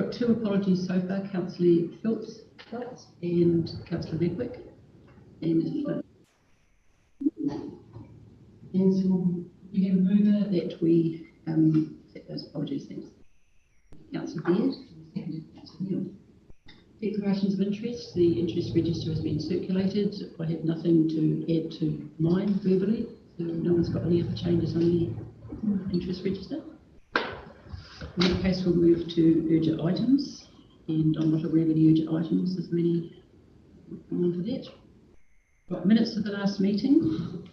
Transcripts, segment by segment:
got two apologies so far, Councillor Phelps and Councillor Nedwick. And so we have a mover that we accept those apologies. Thanks. Councillor Beard, seconded Councillor Neal. Declarations of interest. The interest register has been circulated. I have nothing to add to mine verbally, so no one's got any other changes on the interest register. In that case, we'll move to urgent items, and I'm not aware of any urgent items. Is there any on for that? Right, minutes of the last meeting.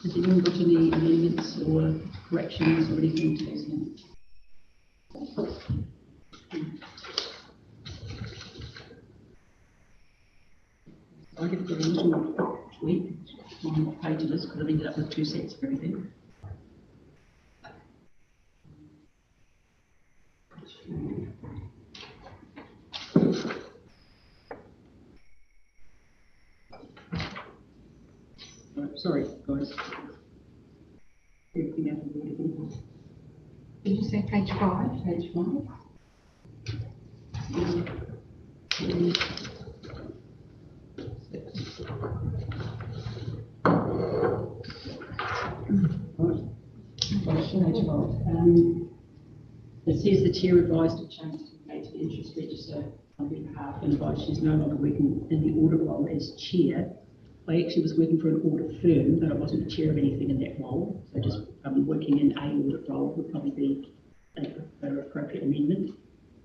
Has anyone got any amendments or corrections or anything to those minutes? I get the little tweak on what page it is because I've ended up with two sets of everything. Sorry, guys. Everything out of order. Did you say page 5? Page 5. It says the chair advised a change to be made to the interest register on her behalf and advised she's no longer working in the audit role as chair. I actually was working for an audit firm, but I wasn't the chair of anything in that role. So just working in a audit role would probably be an appropriate amendment.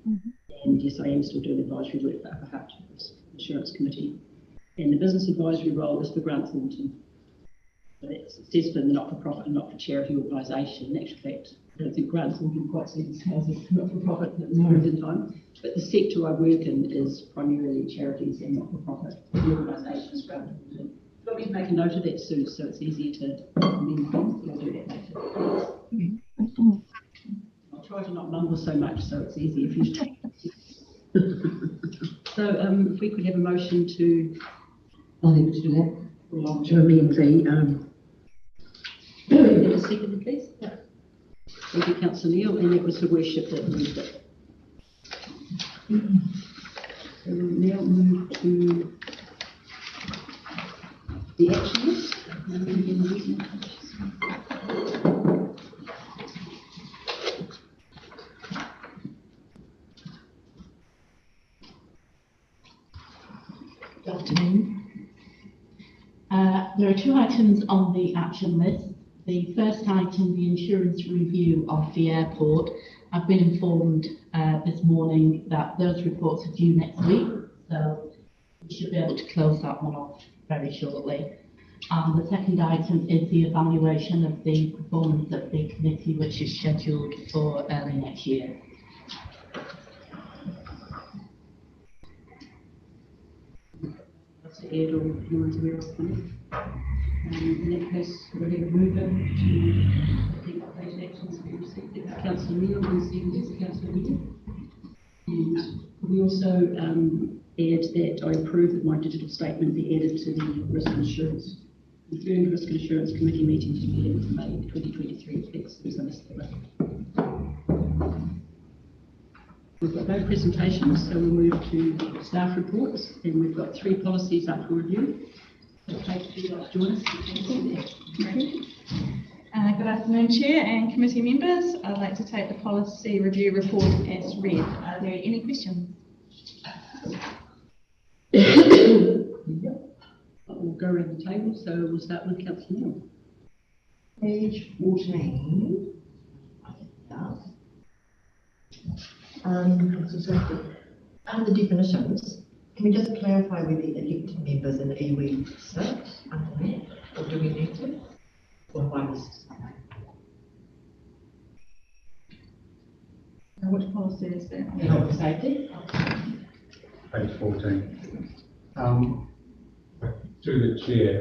And yes, I am still doing advisory work for Upper Hartlepool Insurance Committee. And the business advisory role is for Grant Thornton. So it says for the not-for-profit and not-for-charity organisation. In actual fact, I don't think Grant Thornton quite sees themselves as not-for-profit at this moment in time. But the sector I work in is primarily charities and not-for-profit organisations. Grant Thornton. Do you want me to make a note of that soon so it's easier to amend things? I'll do that later. I'll try to not mumble so much so it's easier for you to take. So if we could have a motion to... I think we should do that. To amend the... a second, please. Thank you, Councillor Neal, and it was the worship that moved it. So we'll now move to the action list. Good afternoon. There are two items on the action list. The first item, the insurance review of the airport. I've been informed this morning that those reports are due next week, so we should be able to close that one off very shortly. And the second item is the evaluation of the performance of the committee, which is scheduled for early next year. Ed or anyone's aware of them. In that case, we'll have a mover to take updated actions we received. It's Councillor Neal and seconded Councillor Neal. And we also add that I approve that my digital statement be added to the risk insurance, the risk insurance committee meeting to be held in May 2023. Thanks, there's a list there. We've got no presentations, so we'll move to staff reports, and we've got 3 policies up for review. So Kate, if you'd like to join us. Good afternoon, Chair and committee members. I'd like to take the policy review report as read. Are there any questions? We'll go around the table, so we'll start with Councillor Neal. Page 14. Under definitions, can we just clarify whether the elected members and iwi sit under that, or do we need to? Or one is Which policy is that? health and safety? Page 14. To the Chair,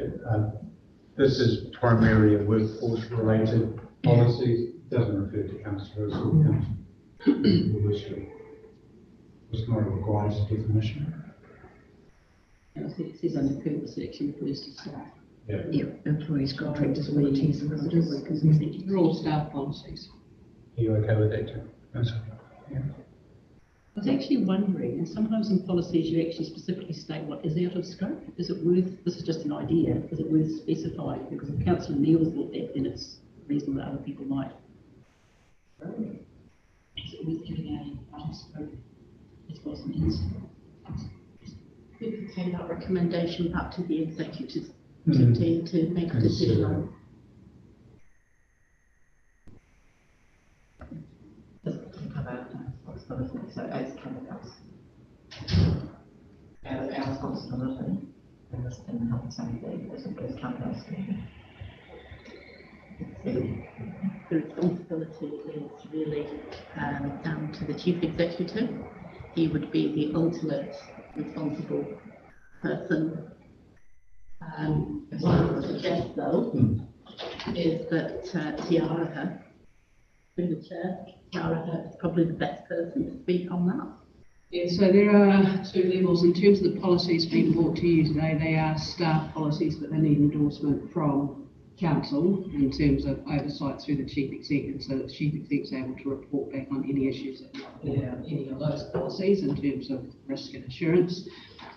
this is primarily a workforce related policy. It doesn't refer to councillors or council. It's not a required definition. It says under purpose, it actually refers to staff. Yeah, employees, contractors, volunteers, and residents. They're all staff policies. Are you okay with that, Councillor? Yeah. I was actually wondering, and sometimes in policies you actually specifically state what is out of scope. Is it worth, this is just an idea, is it worth specifying? Because if Councillor Neil thought that, then it's reasonable that other people might. Is it worth giving out of scope as well as an instance? We could take that recommendation back to the executive team to make a decision on. Doesn't come out of responsibility, so as covered else. Our responsibility in this, in health and safety, is covered else. The responsibility is really down to the chief executive. He would be the ultimate responsible person. What I would suggest though is that Tiara, through the chair, Tiara is probably the best person to speak on that. Yeah, so there are two levels in terms of the policies being brought to you today. They are staff policies, but they need endorsement from council in terms of oversight through the chief executive, so that the chief executive is able to report back on any issues that might be out any of those policies in terms of risk and assurance.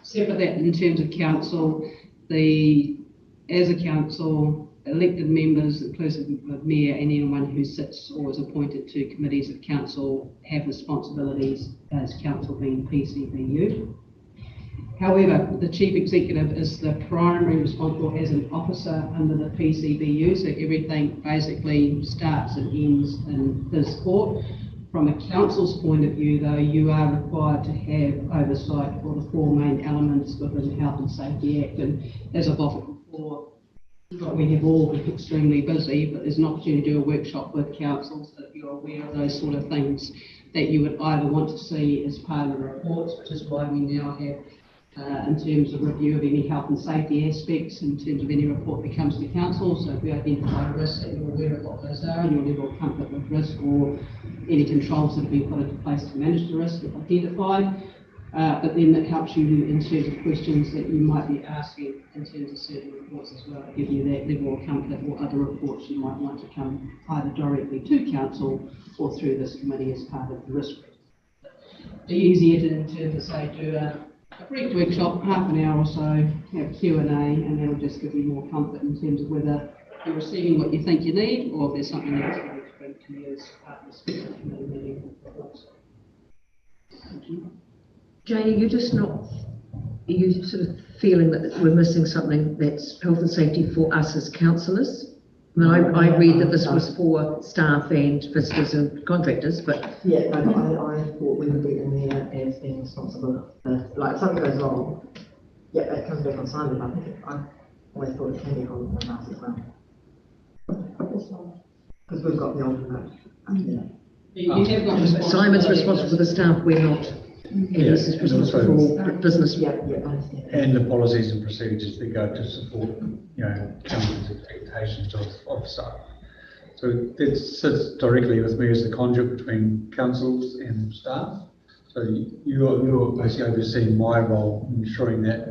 Separate that in terms of council, as a council, elected members, inclusive of mayor and anyone who sits or is appointed to committees of council, have responsibilities as council being PCBU. However, the chief executive is the primary responsible as an officer under the PCBU, so everything basically starts and ends in his court. From a council's point of view, though, you are required to have oversight for the four main elements within the Health and Safety Act, and as I've offered before, we have all been extremely busy, but there's an opportunity to do a workshop with councils so that you're aware of those sort of things that you would either want to see as part of the reports, which is why we now have in terms of review of any health and safety aspects, in terms of any report that comes to the council. So if we identify risks, that you're aware of what those are and your level of comfort with risk, or any controls that have been put into place to manage the risk if identified. But then that helps you in terms of questions that you might be asking in terms of certain reports as well, to give you that level of comfort, or other reports you might want to come either directly to council or through this committee as part of the risk. Be easier to, in terms of say, do a brief workshop, half an hour or so, have Q&A, and that'll just give you more comfort in terms of whether you're receiving what you think you need, or if there's something else you need to bring to you as part of the specific committee meeting. Thank you. Janie, you're just not, are you sort of feeling that we're missing something that's health and safety for us as councillors? I mean, I read that this was for staff and visitors and contractors, but... Yeah, no, I thought we would be in there as being responsible for, like, if something goes wrong, yeah, it comes back on Simon, I think I always thought it can be on us as well. Because we've got the ultimate, You have got responsibility. Simon's responsible for the staff, we're not. And this is responsible for business. yeah, I understand. And the policies and procedures that go to support, you know, council's expectations of staff. So it sits directly with me as the conduit between councils and staff. So you're basically overseeing my role, ensuring that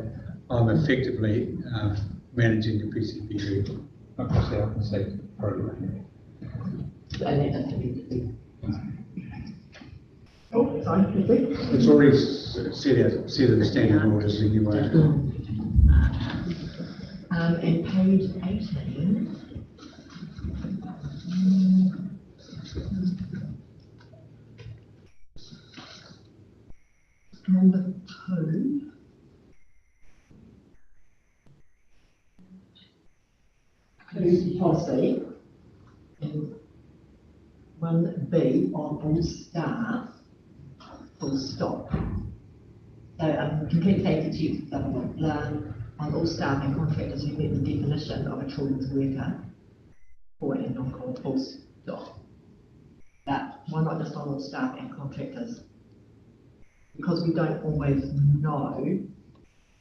I'm effectively managing the PCBU across the health and safety program. And that has to be. Oh, sorry, It's already set in the standing orders anyway. And page 18. Number 2. Policy. And 1B on all staff. Full stop. So complete safety duties, blah, blah, blah, on all staff and contractors who meet the definition of a children's worker or a non-call, full stop. But why not just on all staff and contractors? Because we don't always know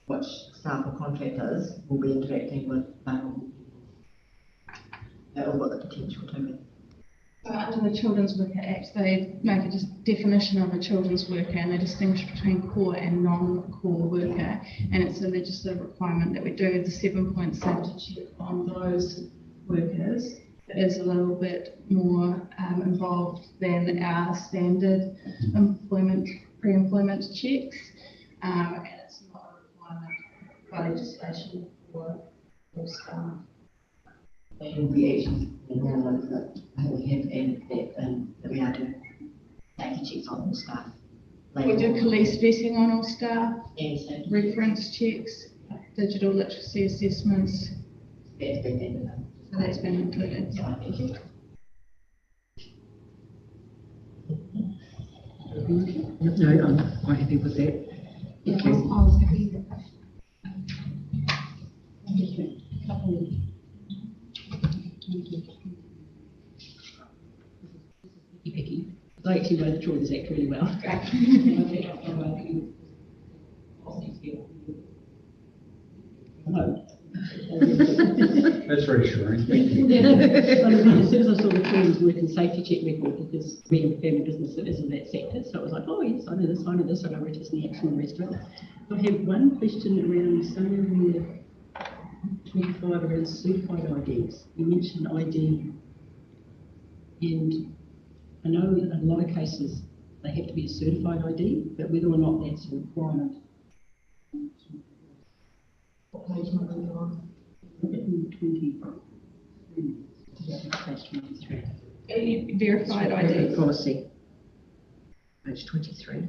which staff or contractors will be interacting with vulnerable people, or what the potential to be. So under the Children's Worker Act, they make a definition of a children's worker, and they distinguish between core and non-core worker, and it's a legislative requirement that we do the 7-point safety check on those workers. It is a little bit more involved than our standard employment pre-employment checks, and it's not a requirement by legislation for staff. There will be actions in the ones that we have and that we are doing safety checks on all staff. We do police vetting on all staff, And so reference checks, digital literacy assessments, that's been ended. so that's been included. Yeah, thank you. No, I'm quite happy with that. Thank you. Picky. I actually know the Children's Act really well. No. That's reassuring. As soon as I saw the Children's Work and Safety Check record, because we have a family business that is in that sector, so it was like, oh yes, I know this, I know this, I know Register the Action and the rest of it. I have one question around somewhere 25 around certified IDs. You mentioned ID, and I know in a lot of cases they have to be a certified ID, but whether or not that's a requirement. What page number are you on? 23. Verified ID. Policy. Page 23.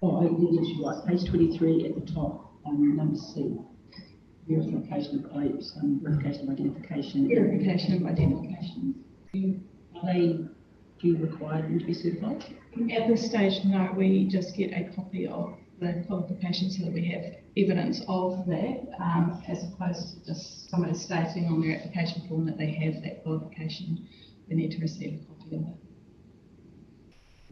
Oh, yes, you're right. Page 23 at the top, number C. Verification of IDs, verification of identification. Verification of identification. Are they, do you require them to be certified? At this stage, no, we just get a copy of the qualification so that we have evidence of that, as opposed to just somebody stating on their application form that they have that qualification. They need to receive a copy of it.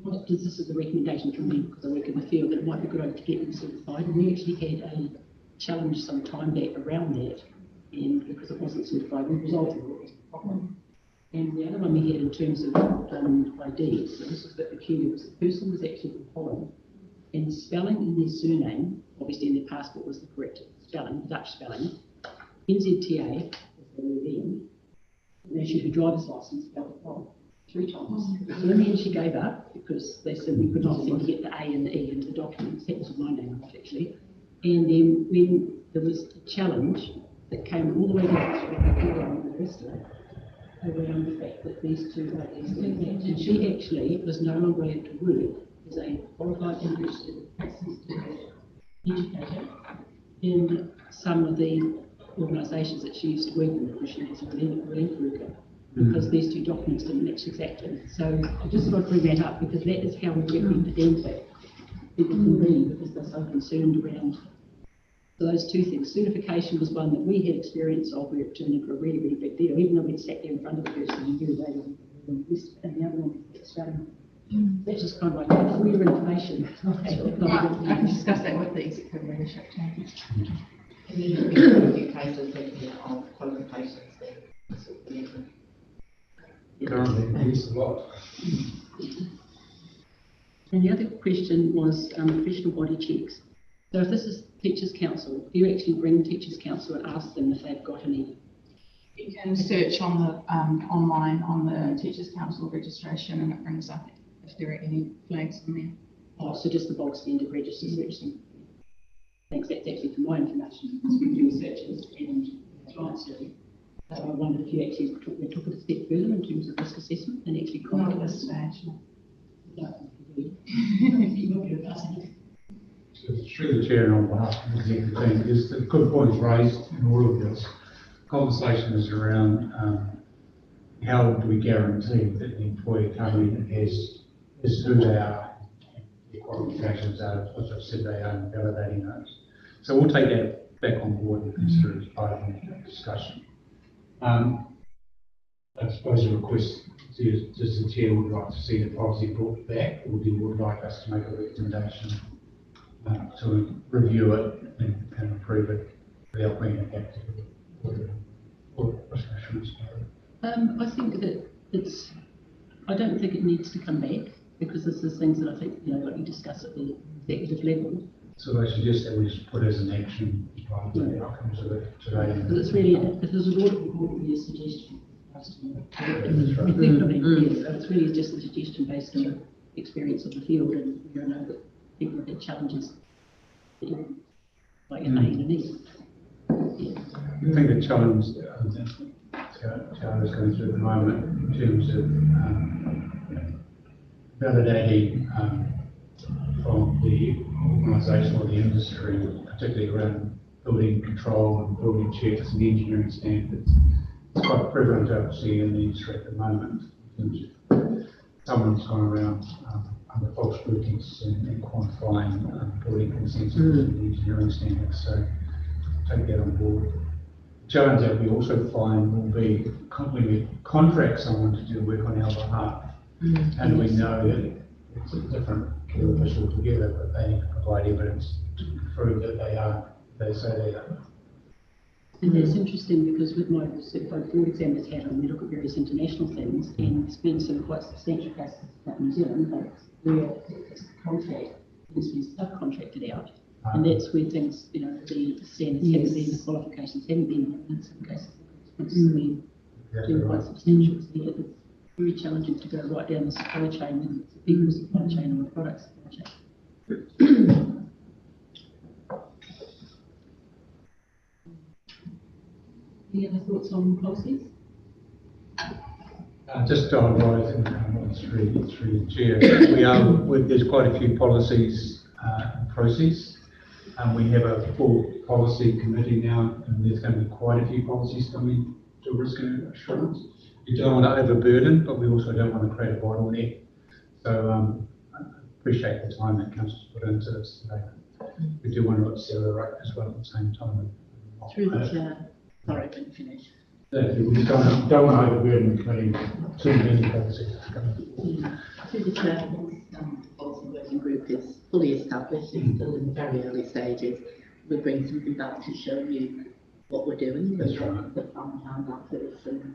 What, this is a recommendation from me because I work in the field, that it might be good to get them certified. And we actually had a challenge some time back around that, and because it wasn't certified, we resolved it. It was a problem. And the other one we had in terms of IDs, so this was a bit peculiar, was the person was actually from Holland, and the spelling in their surname, obviously in their passport was the correct spelling, Dutch spelling, NZTA, as they were then, and actually her driver's license spelled it wrong 3 times. So in the end she gave up because they said we could not seem to get the A and the E into the documents. That was my name actually. And then when there was a challenge that came all the way down to the rest of it, around the fact that these two ladies did that, and she actually was no longer able to work as a qualified English educator in some of the organisations that she used to work in, because she was a relief worker, because these two documents didn't match exactly. So I just thought I'd bring that up, because that is how we get pedantic people can be, because they're so concerned around. So those two things. Certification was one that we had experience of where it turned into a really, really big deal, even though we'd sat there in front of the person and knew they were and the other one was starting. That's just kind of like for your information. I can discuss that with the executive leadership team. Can you review a few cases of qualifications there? Currently, it's a lot. And the other question was professional body checks. So if this is Teachers Council, do you actually bring Teachers Council and ask them if they've got any? You can search on the online on the Teachers Council registration, and it brings up if there are any flags on there. Oh, so just the bog standard register searching. Thanks, that's actually for my information, because we do searches and clients do. So I wondered if you actually took it a step further in terms of risk assessment and actually Not at this stage. So through the chair and on behalf of the executive team, is the good points raised in all of this. Conversation is around how do we guarantee that the employer coming in is who they are, their qualifications are, as I've said, they are, validating those. So we'll take that back on board and consider it as part of the discussion. I suppose the request is, does the chair would like to see the policy brought back, or do you would like us to make a recommendation to review it and approve it without bringing it back to the discussion? I think that I don't think it needs to come back, because this is things that I think, like you discuss at the executive level. So I suggest that we just put as an action part of the outcomes of it today. Because it's really, if there's an audit report, it would be a suggestion. That's right. So it's really just a suggestion based on experience of the field, and you know that people have had challenges, like an A and an E. Yeah. I think the challenge Charlie's going through at the moment in terms of validating from the organisation or the industry, particularly around building control and building checks and engineering standards. It's quite prevalent, obviously, in the industry at the moment. In terms of someone's gone around under false pretenses and quantifying building consensus and engineering standards. So take that on board. The challenge that we also find will be when we contract someone to do work on our behalf, and we know that it's a different care official altogether, but they need to provide evidence to prove that they say they are. And that's interesting because with my certified board exam that's had on, we look at various international things, and there's been some quite substantial cases in New Zealand, like where it's the contract has been subcontracted out. And that's where things, you know, the standards haven't been, the qualifications haven't been, in some cases, been doing quite substantial. So yeah, it's very challenging to go right down the supply chain, whether it's a people supply chain or a product supply chain. Any other thoughts on policies? Just to highlight, through the chair, there's quite a few policies in process. We have a full policy committee now, and there's going to be quite a few policies coming to risk and assurance. We don't want to overburden, but we also don't want to create a bottleneck. So I appreciate the time that council's put into this today. We do want to accelerate as well at the same time. Through the chair. Sorry, I didn't finish. We don't want to overburden the committee too many policies. Through the chair, policy working group is fully established, it's still in the very early stages. We'll bring something back to show you what we're doing, That's right. the plan behind that first, and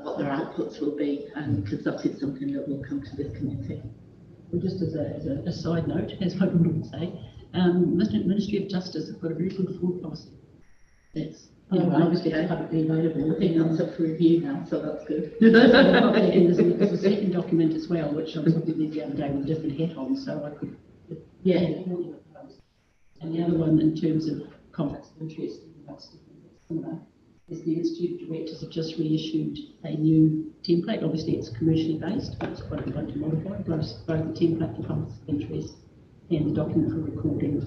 what their outputs will be, and because that is something that will come to this committee. Well, just as a side note, as I would say, Ministry of Justice have got a very good fraud policy. That's, you know, obviously it's publicly available. I think that's up for review now, so that's good. And there's a second document as well, which I was looking at the other day with a different hat on, so I could, Yeah. And the other one, in terms of conflicts of interest, that's similar, is the Institute of Directors have just reissued a new template. Obviously, it's commercially based, but it's quite a bit to modify, both the template for conflicts of interest and the document for recording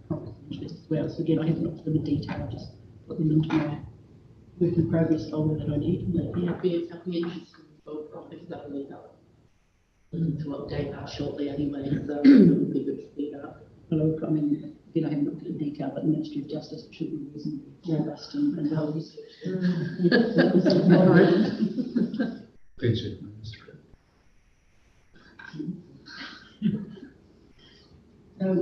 conflicts of interest as well. So again, I haven't looked at them in detail, I just put them into my work in progress folder that I need. But yeah, I'd be interested in both because I believe that looking to update that shortly anyway, so it would be good to see that. well, I mean, again, I haven't looked at it in detail, but the Ministry of Justice should be reasonably robust and well researched. Please, Mr.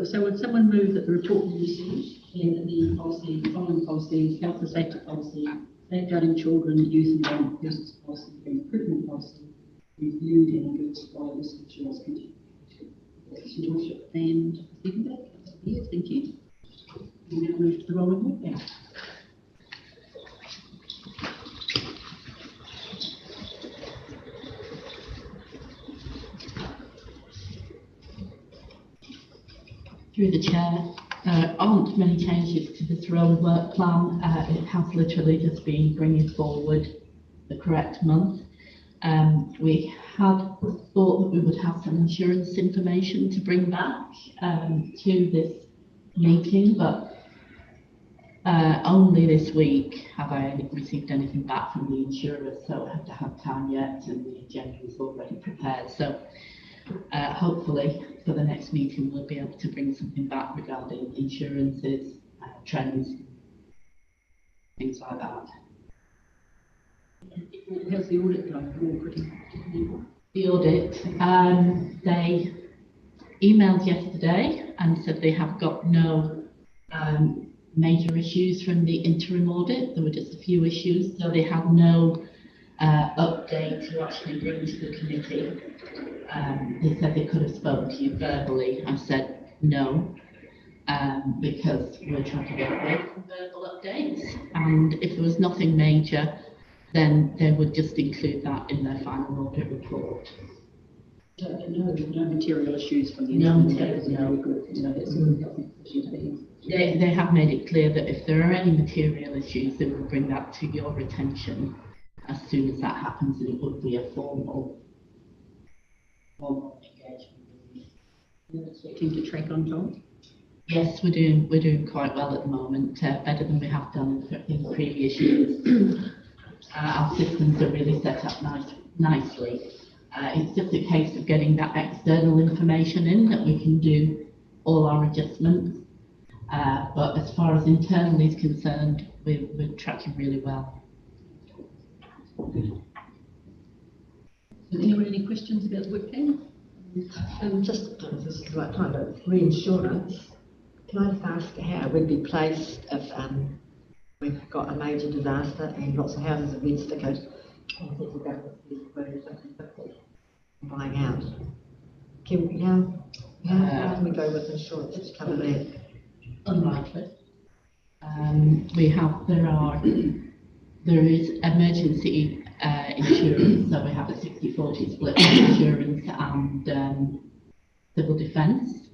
So would someone move that the report be received and the policy, following policies, health and safety policy, safeguarding children, youth and young persons policy, and recruitment policy, reviewed and endorsed by the Insurance Committee? And second that, yes, thank you. We now move to the roll of work now. Through the chair, there aren't many changes to this role work plan. It has literally just been bringing forward the correct month. We had thought that we would have some insurance information to bring back to this meeting, but only this week have I received anything back from the insurers, so I haven't had time yet, and the agenda is already prepared. So hopefully for the next meeting we'll be able to bring something back regarding insurances, trends, things like that. How's the audit going? The audit, they emailed yesterday and said they have got no major issues from the interim audit. There were just a few issues, so they had no update to actually bring to the committee. They said they could have spoken to you verbally. I said no, because we're trying to get away from verbal updates. And if there was nothing major, then they would just include that in their final audit report. No material issues from the No incident. material, no. Good. That's a good healthy position to be in. They have made it clear that if there are any material issues, they will bring that to your attention as soon as that happens, and it would be a formal engagement. You're expecting to track on, John? Yes, we're doing quite well at the moment, better than we have done in previous years. Our systems are really set up nicely. It's just a case of getting that external information in that we can do all our adjustments. But as far as internally is concerned, we're tracking really well. Has anyone any questions about the work plan? Just, this is the right time, but reinsurance, can I just ask how it would be placed if we've got a major disaster and lots of houses have been stickered? And the government is buying out. How can we go with insurance to cover that? Unlikely. There is emergency insurance, so we have a 60-40 split of insurance and civil defence.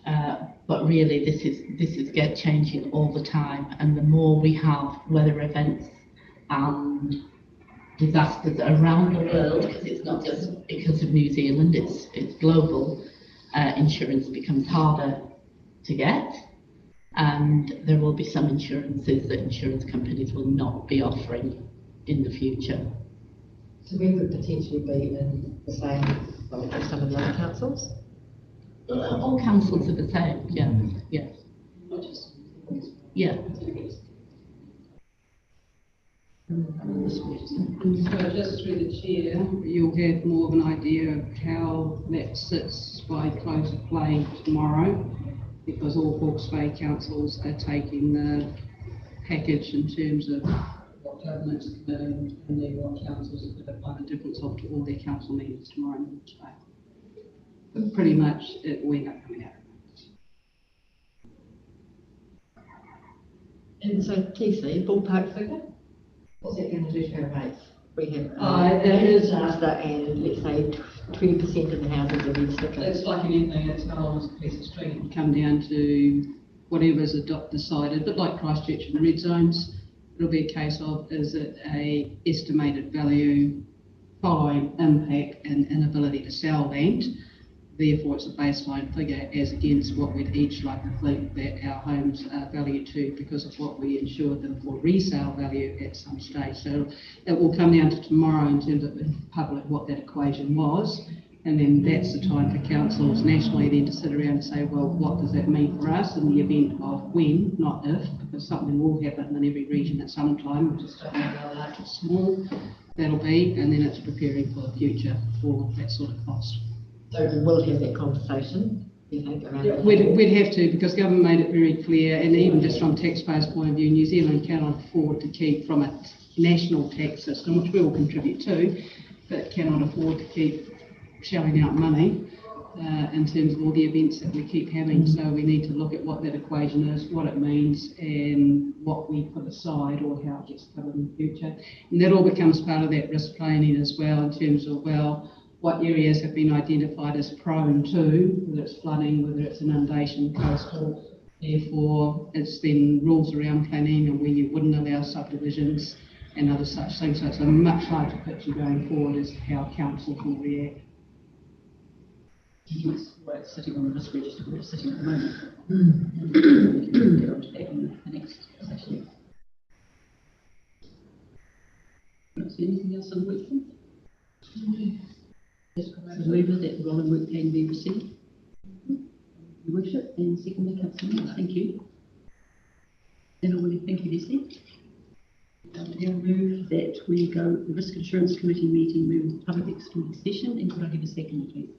But really, this is changing all the time, and the more we have weather events and disasters around the world, because it's not just because of New Zealand, it's global. Insurance becomes harder to get, and there will be some insurances that insurance companies will not be offering in the future. So we would potentially be in the same, well, as some of the other councils? All councils are the same, yeah, yeah. Not just. Yeah. So just through the chair, you'll have more of an idea of how that sits by close of play tomorrow, because all Hawke's Bay councils are taking the package in terms of what government's committing, and then what councils are going to apply the difference of to all their council meetings tomorrow in Hawke's Bay. But pretty much it will end up coming out. And so, Casey, ballpark figure? What's that going to do to our rates? We have It is disaster and let's say 20% of the houses have been stickered. It's like anything, it's not always a piece of string. It'll come down to whatever's decided, but like Christchurch and the red zones, it'll be a case of, is it a estimated value following impact and inability to sell land? Therefore, it's a baseline figure as against what we'd each like to think that our homes are valued to because of what we insured them for resale value at some stage. So it will come down to tomorrow in terms of in public what that equation was. And then that's the time for councils nationally then to sit around and say, well, what does that mean for us in the event of when, not if, because something will happen in every region at some time, we just don't know how large or small that'll be, and then it's preparing for the future for that sort of cost. So we will have that conversation, you think, around that? We'd have to, because government made it very clear, and even just from taxpayers' point of view, New Zealand cannot afford to keep, from a national tax system, which we all contribute to, but cannot afford to keep shelling out money in terms of all the events that we keep having. So we need to look at what that equation is, what it means, and what we put aside or how it gets covered in the future. And that all becomes part of that risk planning as well, in terms of, well, what areas have been identified as prone to, whether it's flooding, whether it's inundation, coastal. Therefore, it's then rules around planning and where you wouldn't allow subdivisions and other such things. So it's a much larger picture going forward as to how councils will react. Yes, we're sitting on the risk register, we're sitting at the moment. We can get onto that in the next session. Is there anything else on the work plan? Move that the rolling work plan be received. Your worship, and secondly, Councillor Mills, thank you. Then I want to thank you, Leslie. Now move that we go, the Risk Insurance Committee meeting, move to public excluding session, and could I give a second, please?